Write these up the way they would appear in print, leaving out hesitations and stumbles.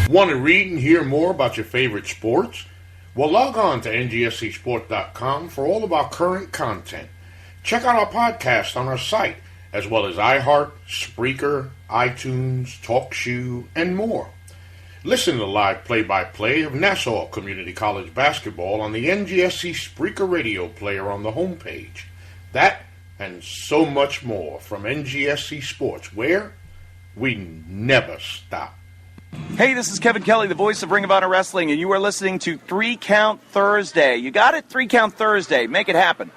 Want to read and hear more about your favorite sports? Well, log on to ngscsport.com for all of our current content. Check out our podcast on our site, as well as iHeart, Spreaker, iTunes, TalkShoe, and more. Listen to live play-by-play of Nassau Community College basketball on the NGSC Spreaker radio player on the homepage. That and so much more from NGSC Sports, where we never stop. Hey, this is Kevin Kelly, the voice of Ring of Honor Wrestling, and you are listening to 3 Count Thursday. You got it? 3 Count Thursday. Make it happen.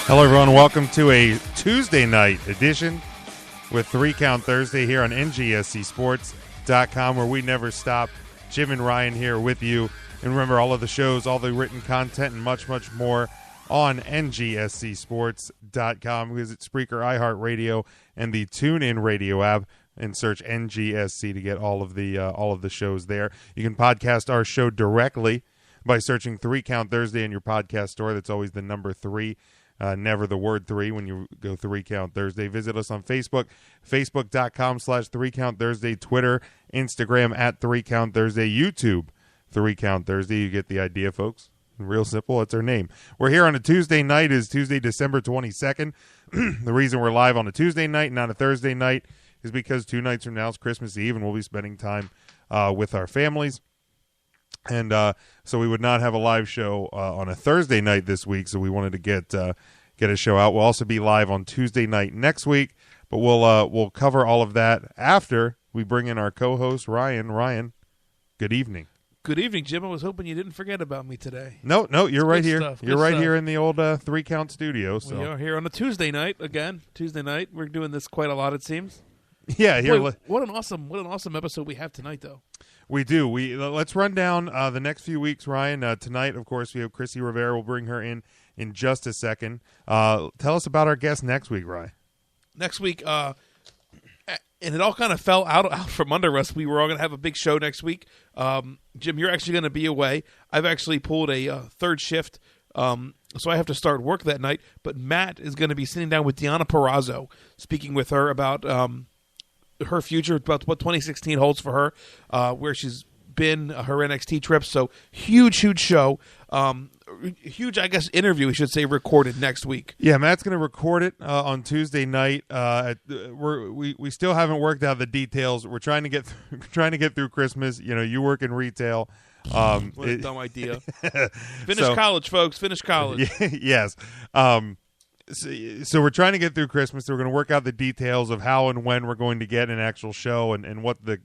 Hello, everyone. Welcome to a Tuesday night edition with 3 Count Thursday here on ngscsports.com, where we never stop. Jim and Ryan here with you. And remember, all of the shows, all the written content, and much, much more on ngscsports.com. Visit Spreaker, iHeartRadio, and the TuneIn Radio app, and search NGSC to get all of the shows there. You can podcast our show directly by searching 3 Count Thursday in your podcast store. That's always the number 3. Never the word 3 when you go 3 Count Thursday. Visit us on Facebook, facebook.com/3 Count Thursday, Twitter, Instagram at 3 Count Thursday, YouTube, 3 Count Thursday. You get the idea, folks. Real simple. It's our name. We're here on a Tuesday night. Is Tuesday, December 22nd. The reason we're live on a Tuesday night, not a Thursday night, is because 2 nights from now is Christmas Eve, and we'll be spending time with our families. And so we would not have a live show on a Thursday night this week, so we wanted to get a show out. We'll also be live on Tuesday night next week, but we'll cover all of that after we bring in our co-host, Ryan. Ryan, good evening. Good evening, Jim. I was hoping you didn't forget about me today. No, you're right here. Stuff, you're right here in the old 3 Count studio. So. We are here on a Tuesday night again. Tuesday night. We're doing this quite a lot, it seems. Yeah, here. Boy, what an awesome episode we have tonight, though. We do. Let's run down the next few weeks, Ryan. Tonight, of course, we have Chrissy Rivera. We'll bring her in just a second. Tell us about our guest next week, Ryan. Next week, and it all kind of fell out from under us. We were all going to have a big show next week. Jim, you're actually going to be away. I've actually pulled a third shift, so I have to start work that night. But Matt is going to be sitting down with Deonna Purrazzo, speaking with her about her future, about what 2016 holds for her, where she's been, her NXT trip. So huge show. Huge, I guess, interview, we should say, recorded next week. Yeah, Matt's going to record it on Tuesday night. We still haven't worked out the details. We're trying to get through Christmas. You know, you work in retail. What a dumb idea. Finish college, folks. Finish college. Yes. So we're trying to get through Christmas. So we're going to work out the details of how and when we're going to get an actual show and what the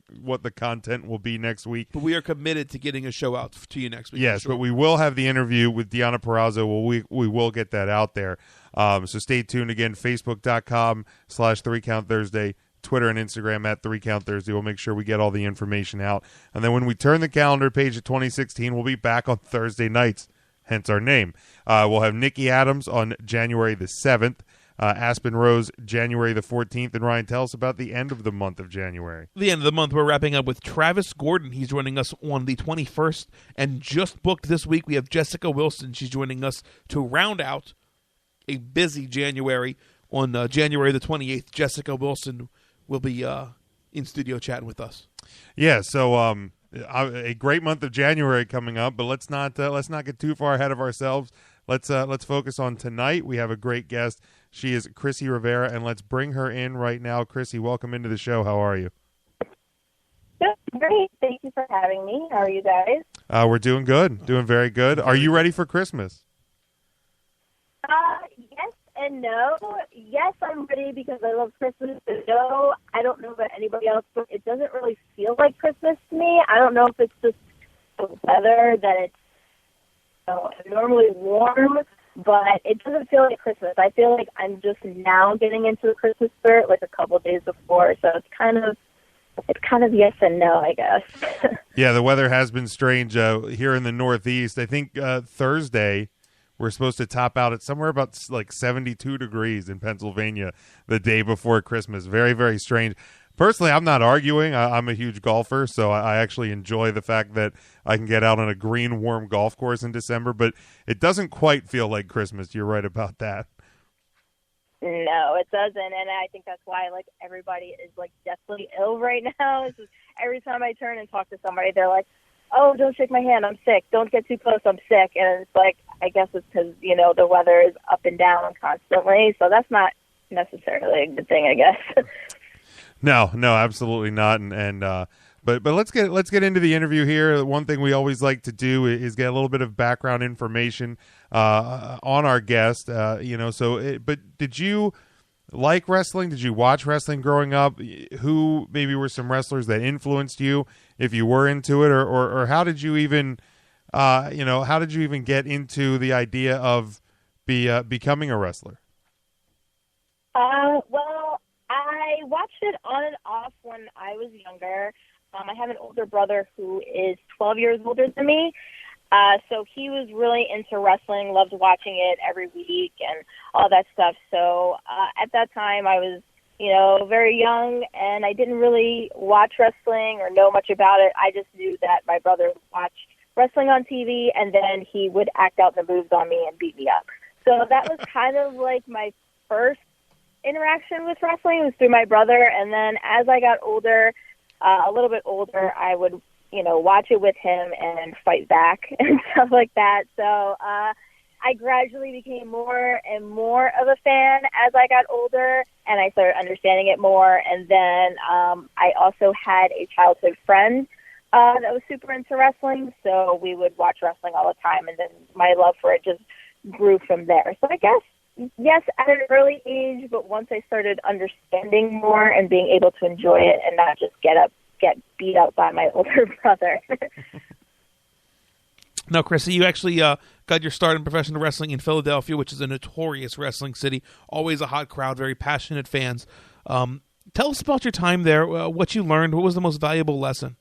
content will be next week. But we are committed to getting a show out to you next week. Yes, sure. But we will have the interview with Deonna Purrazzo. We will get that out there. So stay tuned. Again, Facebook.com/3 Count Thursday, Twitter and Instagram at 3 Count Thursday. We'll make sure we get all the information out. And then when we turn the calendar page to 2016, we'll be back on Thursday nights. Hence our name. We'll have Nikki Adams on January the 7th, Aspen Rose January the 14th. And Ryan, tell us about the end of the month of January. The end of the month, we're wrapping up with Travis Gordon. He's joining us on the 21st. And just booked this week, we have Jessica Wilson. She's joining us to round out a busy January. On January the 28th, Jessica Wilson will be in studio chatting with us. Yeah, so a great month of January coming up, but let's not get too far ahead of ourselves. Let's focus on tonight. We have a great guest. She is Chrissy Rivera, and let's bring her in right now. Chrissy, welcome into the show. How are you? Great. Thank you for having me. How are you guys? We're doing good. Doing very good. Are you ready for Christmas? Yes and no. Yes, I'm ready because I love Christmas. And no, I don't know about anybody else, but it doesn't really feel like Christmas to me. I don't know if it's just the weather that it's normally warm, but it doesn't feel like Christmas. I feel like I'm just now getting into the Christmas spirit, like a couple days before. So it's kind of yes and no, I guess. Yeah, the weather has been strange here in the Northeast. I think Thursday we're supposed to top out at somewhere about like 72 degrees in Pennsylvania the day before Christmas. Very, very strange. Personally, I'm not arguing. I'm a huge golfer, so I actually enjoy the fact that I can get out on a green, warm golf course in December, but it doesn't quite feel like Christmas. You're right about that. No, it doesn't, and I think that's why like everybody is like deathly ill right now. It's just, every time I turn and talk to somebody, they're like, "Oh, don't shake my hand. I'm sick. Don't get too close. I'm sick." And it's like, I guess it's because the weather is up and down constantly, so that's not necessarily a good thing, I guess. No, absolutely not. But let's get into the interview here. One thing we always like to do is get a little bit of background information on our guest. But did you like wrestling? Did you watch wrestling growing up? Who maybe were some wrestlers that influenced you, if you were into it, or how did you even get into the idea of becoming a wrestler? Well, I watched it on and off when I was younger. I have an older brother who is 12 years older than me, so he was really into wrestling, loved watching it every week and all that stuff. So at that time, I was, very young, and I didn't really watch wrestling or know much about it. I just knew that my brother would watch wrestling on TV, and then he would act out the moves on me and beat me up. So that was kind of like my first interaction with wrestling, was through my brother. And then as I got older, a little bit older, I would, watch it with him and fight back and stuff like that. So I gradually became more and more of a fan as I got older, and I started understanding it more. And then I also had a childhood friend that was super into wrestling, so we would watch wrestling all the time, and then my love for it just grew from there. So I guess, yes, at an early age, but once I started understanding more and being able to enjoy it and not just get beat up by my older brother. Now, Chrissy, you actually got your start in professional wrestling in Philadelphia, which is a notorious wrestling city, always a hot crowd, very passionate fans. Tell us about your time there, what you learned, what was the most valuable lesson?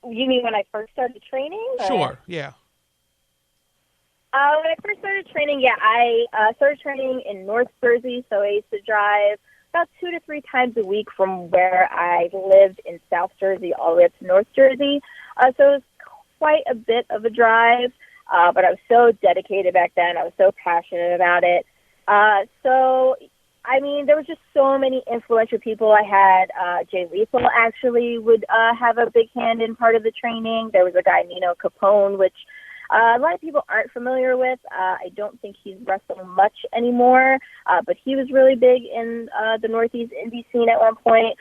You mean when I first started training? Or? Sure, yeah. When I first started training, I started training in North Jersey, so I used to drive about 2 to 3 times a week from where I lived in South Jersey all the way up to North Jersey. So it was quite a bit of a drive, but I was so dedicated back then. I was so passionate about it. There was just so many influential people. I had Jay Lethal actually would have a big hand in part of the training. There was a guy, Nino Capone, which a lot of people aren't familiar with. I don't think he's wrestling much anymore, but he was really big in the Northeast indie scene at one point.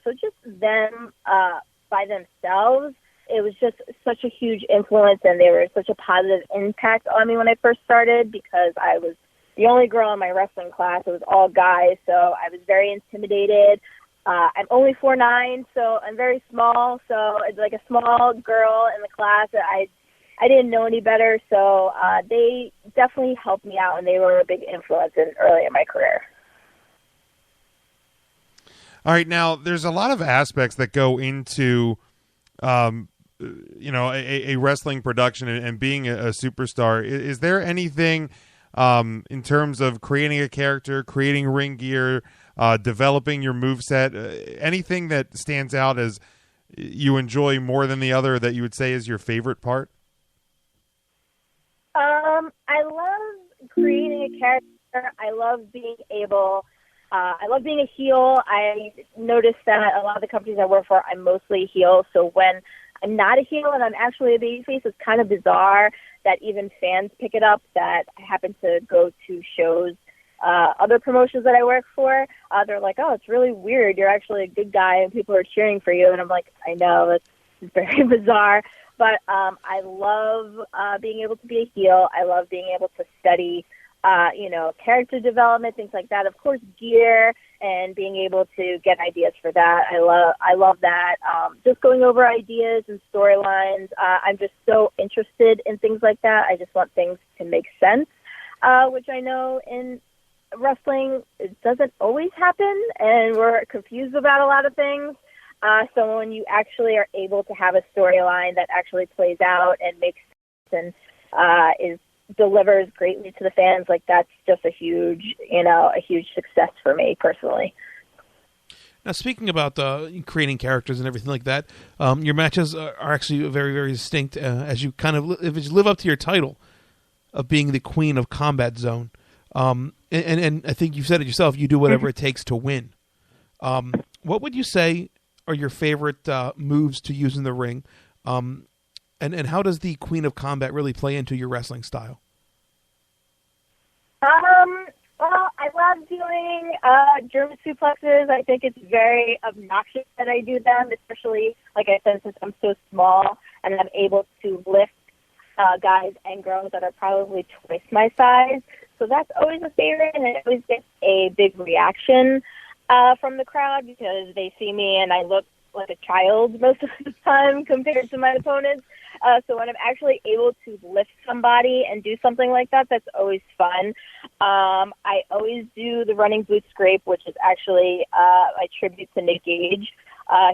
So just them by themselves, it was just such a huge influence, and they were such a positive impact on me when I first started, because I was the only girl in my wrestling class. It was all guys, so I was very intimidated. I'm only 4'9", so I'm very small, so it's like a small girl in the class. I didn't know any better, so they definitely helped me out, and they were a big influence early in my career. All right, now there's a lot of aspects that go into, a wrestling production and being a superstar. Is there anything in terms of creating a character, creating ring gear, developing your moveset, anything that stands out as you enjoy more than the other that you would say is your favorite part? I love creating a character. I love being a heel. I noticed that a lot of the companies I work for, I'm mostly a heel. So when I'm not a heel and I'm actually a babyface, it's kind of bizarre that even fans pick it up, that I happen to go to shows, other promotions that I work for. They're like, "Oh, it's really weird. You're actually a good guy and people are cheering for you." And I'm like, I know, it's very bizarre. But I love being able to be a heel. I love being able to study character development, things like that. Of course, gear and being able to get ideas for that. I love that. Just going over ideas and storylines. I'm just so interested in things like that. I just want things to make sense, which I know in wrestling it doesn't always happen, and we're confused about a lot of things. So when you actually are able to have a storyline that actually plays out and makes sense and delivers greatly to the fans, like that's just a huge success for me personally. Now, speaking about creating characters and everything like that, your matches are actually very, very distinct as you kind of live up to your title of being the queen of Combat Zone. And I think you've said it yourself, you do whatever it takes to win. What would you say are your favorite moves to use in the ring? And how does the Queen of Combat really play into your wrestling style? Well, I love doing German suplexes. I think it's very obnoxious that I do them, especially, like I said, since I'm so small and I'm able to lift guys and girls that are probably twice my size. So that's always a favorite, and it always gets a big reaction from the crowd because they see me and I look like a child most of the time compared to my opponents. So when I'm actually able to lift somebody and do something like that, that's always fun. I always do the running boot scrape, which is actually a tribute to Nick Gage.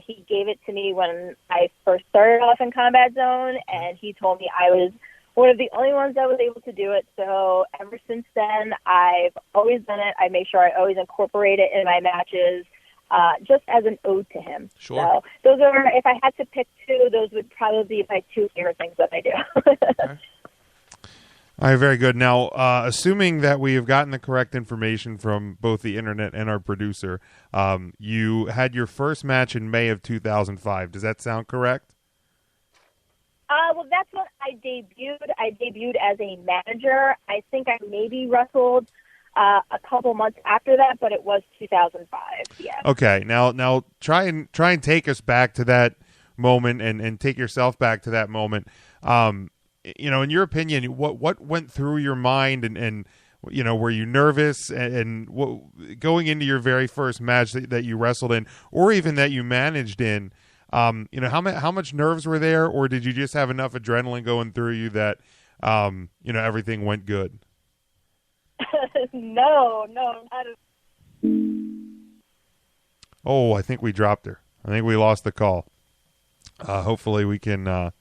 He gave it to me when I first started off in Combat Zone, and he told me I was one of the only ones that was able to do it. So ever since then, I've always done it. I make sure I always incorporate it in my matches. Just as an ode to him. Sure. So those are, if I had to pick two, those would probably be my two favorite things that I do. Okay. All right, very good. Now, assuming that we have gotten the correct information from both the internet and our producer, you had your first match in May of 2005. Does that sound correct? Well, that's when I debuted. I debuted as a manager. I think I maybe wrestled a couple months after that, but it was 2005. Yeah. Okay. Now try and take us back to that moment and take yourself back to that moment. In your opinion, what went through your mind and were you nervous and going into your very first match that you wrestled in, or even that you managed in? How much nerves were there, or did you just have enough adrenaline going through you that everything went good? No, not at all. Oh, I think we dropped her. I think we lost the call. Hopefully we can get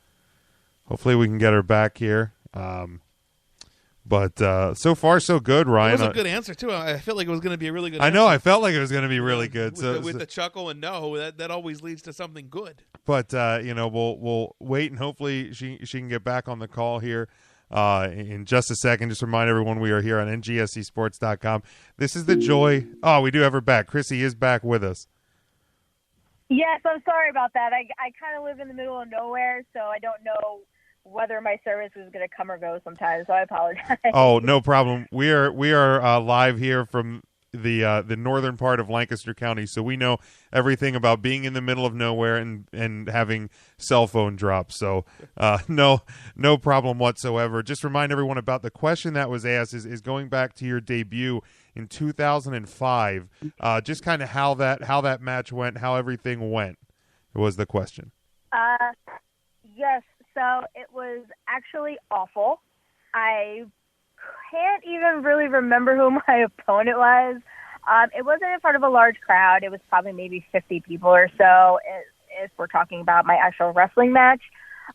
her back here. But so far so good, Ryan. It was a good answer too. I felt like it was going to be a really good. I know. I felt like it was going to be really good. With the chuckle and that always leads to something good. But we'll wait and hopefully she can get back on the call here. In just a second. Just remind everyone we are here on ngscsports.com. This is the joy. Oh, we do have her back. Chrissy is back with us. Yes, I'm sorry about that. I kind of live in the middle of nowhere, so I don't know whether my service is going to come or go sometimes, so I apologize. Oh, no problem. We are live here from the northern part of Lancaster County, so we know everything about being in the middle of nowhere and having cell phone drops. So no problem whatsoever. Just remind everyone about the question that was asked is going back to your debut in 2005. Just kind of how that match went, how everything went was the question. Yes, so it was actually awful. I can't even really remember who my opponent was. It wasn't in front of a large crowd. It was probably maybe 50 people or so, if we're talking about my actual wrestling match.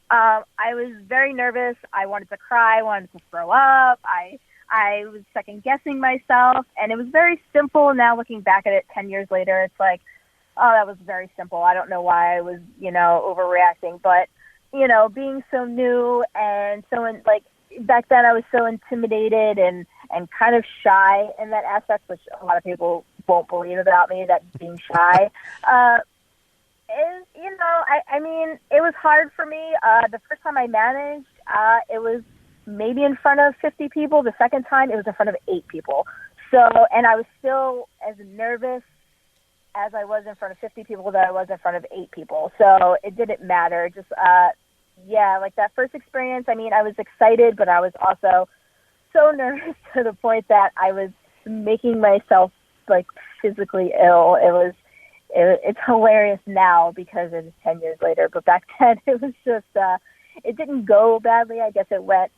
I was very nervous. I wanted to cry. I wanted to throw up. I was second-guessing myself, and it was very simple. Now looking back at it 10 years later, it's like, oh, that was very simple. I don't know why I was, overreacting. But, being so new and back then I was so intimidated and kind of shy in that aspect, which a lot of people won't believe about me, that being shy. It was hard for me. The first time I managed, it was maybe in front of 50 people. The second time, it was in front of 8 people. So, and I was still as nervous as I was in front of 50 people that I was in front of 8 people. So it didn't matter. Just, that first experience, I was excited, but I was also so nervous to the point that I was making myself like physically ill. It's hilarious now because it is 10 years later, but back then it was just it didn't go badly. I guess it went